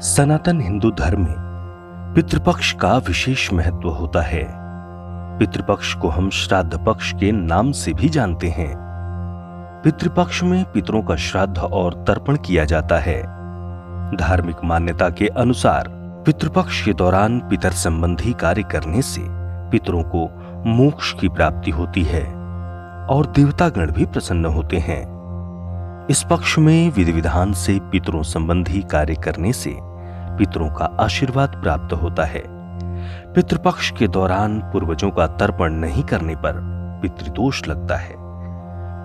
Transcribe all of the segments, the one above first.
सनातन हिंदू धर्म में पितृपक्ष का विशेष महत्व होता है। पितृपक्ष को हम श्राद्ध पक्ष के नाम से भी जानते हैं। पितृपक्ष में पितरों का श्राद्ध और तर्पण किया जाता है। धार्मिक मान्यता के अनुसार पितृपक्ष के दौरान पितर संबंधी कार्य करने से पितरों को मोक्ष की प्राप्ति होती है और देवतागण भी प्रसन्न होते हैं। इस पक्ष में विधि विधान से पितरों संबंधी कार्य करने से पितरों का आशीर्वाद प्राप्त होता है। पितृपक्ष के दौरान पूर्वजों का तर्पण नहीं करने पर पितृदोष लगता है।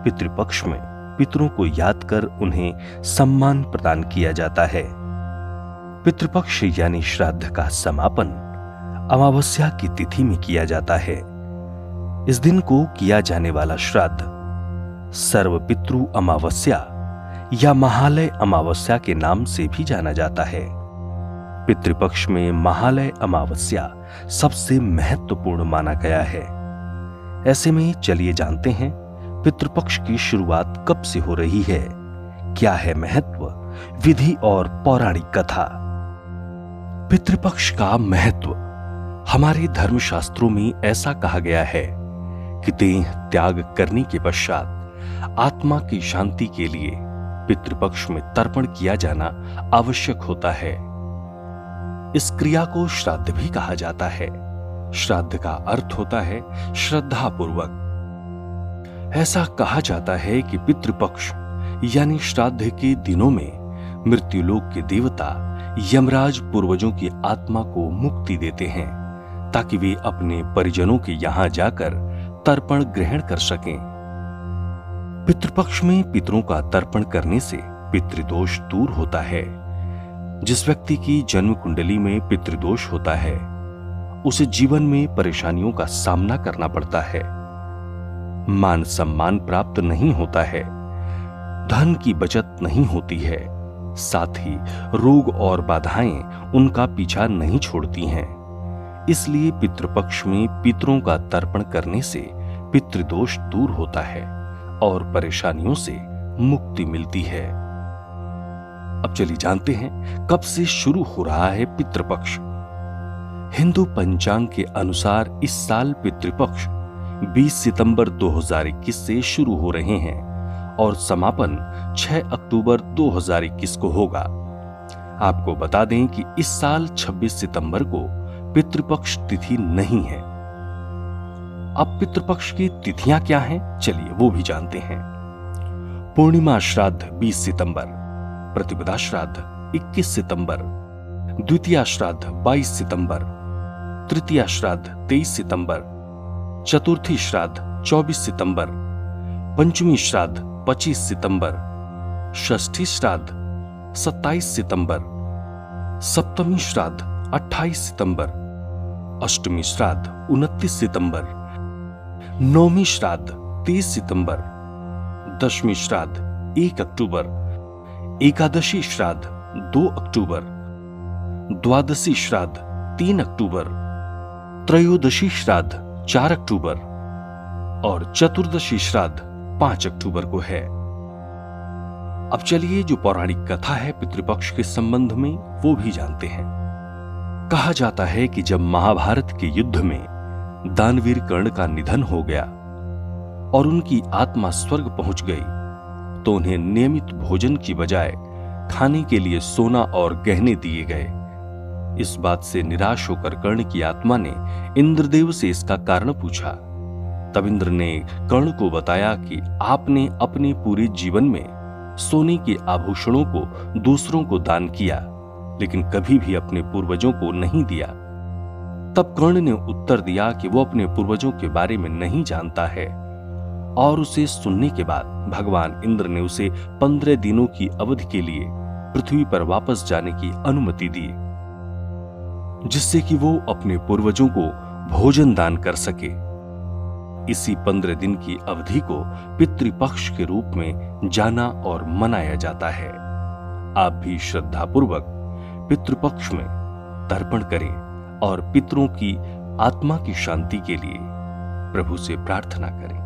पितृपक्ष में पितरों को याद कर उन्हें सम्मान प्रदान किया जाता है। पितृपक्ष यानी श्राद्ध का समापन अमावस्या की तिथि में किया जाता है। इस दिन को किया जाने वाला श्राद्ध सर्वपितृ अमावस्या या महालय अमावस्या के नाम से भी जाना जाता है। पितृपक्ष में महालय अमावस्या सबसे महत्वपूर्ण माना गया है। ऐसे में चलिए जानते हैं पितृपक्ष की शुरुआत कब से हो रही है, क्या है महत्व, विधि और पौराणिक कथा। पितृपक्ष का महत्व। हमारे धर्मशास्त्रों में ऐसा कहा गया है कि देह त्याग करने के पश्चात आत्मा की शांति के लिए पितृपक्ष में तर्पण किया जाना आवश्यक होता है। इस क्रिया को श्राद्ध भी कहा जाता है। श्राद्ध का अर्थ होता है श्रद्धा पूर्वक। ऐसा कहा जाता है कि पितृपक्ष यानी श्राद्ध के दिनों में मृत्युलोक के देवता यमराज पूर्वजों की आत्मा को मुक्ति देते हैं ताकि वे अपने परिजनों के यहां जाकर तर्पण ग्रहण कर सकें। पितृपक्ष में पितरों का तर्पण करने से पितृदोष दूर होता है। जिस व्यक्ति की जन्म कुंडली में पितृदोष होता है उसे जीवन में परेशानियों का सामना करना पड़ता है। मान सम्मान प्राप्त नहीं होता है, धन की बचत नहीं होती है, साथ ही रोग और बाधाएं उनका पीछा नहीं छोड़ती हैं। इसलिए पितृपक्ष में पितरों का तर्पण करने से पितृदोष दूर होता है और परेशानियों से मुक्ति मिलती है। अब चलिए जानते हैं कब से शुरू हो रहा है पितृपक्ष। हिंदू पंचांग के अनुसार इस साल पितृपक्ष 20 सितंबर 2021 से शुरू हो रहे हैं और समापन 6 अक्टूबर 2021 को होगा। आपको बता दें कि इस साल 26 सितंबर को पितृपक्ष तिथि नहीं है। अब पितृपक्ष की तिथियां क्या हैं, चलिए वो भी जानते हैं। पूर्णिमा श्राद्ध 20 सितंबर, प्रतिपदा श्राद्ध 21 सितंबर, द्वितीया श्राद्ध 22 सितंबर, तृतीया श्राद्ध 23 सितंबर, चतुर्थी श्राद्ध 24 सितंबर, पंचमी श्राद्ध 25 सितंबर, षष्ठी श्राद्ध 27 सितंबर, सप्तमी श्राद्ध 28 सितंबर, अष्टमी श्राद्ध 29 सितंबर, नौमी श्राद्ध 30 सितंबर, दशमी श्राद्ध 1 अक्टूबर, एकादशी श्राद्ध 2 अक्टूबर, द्वादशी श्राद्ध 3 अक्टूबर, त्रयोदशी श्राद्ध 4 अक्टूबर और चतुर्दशी श्राद्ध 5 अक्टूबर को है। अब चलिए जो पौराणिक कथा है पितृपक्ष के संबंध में वो भी जानते हैं। कहा जाता है कि जब महाभारत के युद्ध में दानवीर कर्ण का निधन हो गया और उनकी आत्मा स्वर्ग पहुंच गई तो उन्हें नियमित भोजन की बजाय खाने के लिए सोना और गहने दिए गए। इस बात से निराश होकर कर्ण की आत्मा ने इंद्रदेव से इसका कारण पूछा। तब इंद्र ने कर्ण को बताया कि आपने अपने पूरे जीवन में सोने के आभूषणों को दूसरों को दान किया लेकिन कभी भी अपने पूर्वजों को नहीं दिया। तब कर्ण ने उत्तर दिया कि वो अपने पूर्वजों के बारे में नहीं जानता है और उसे सुनने के बाद भगवान इंद्र ने उसे 15 दिनों की अवधि के लिए पृथ्वी पर वापस जाने की अनुमति दी जिससे कि वो अपने पूर्वजों को भोजन दान कर सके। इसी 15 दिन की अवधि को पितृपक्ष के रूप में जाना और मनाया जाता है। आप भी श्रद्धापूर्वक पितृपक्ष में तर्पण करें और पितरों की आत्मा की शांति के लिए प्रभु से प्रार्थना करें।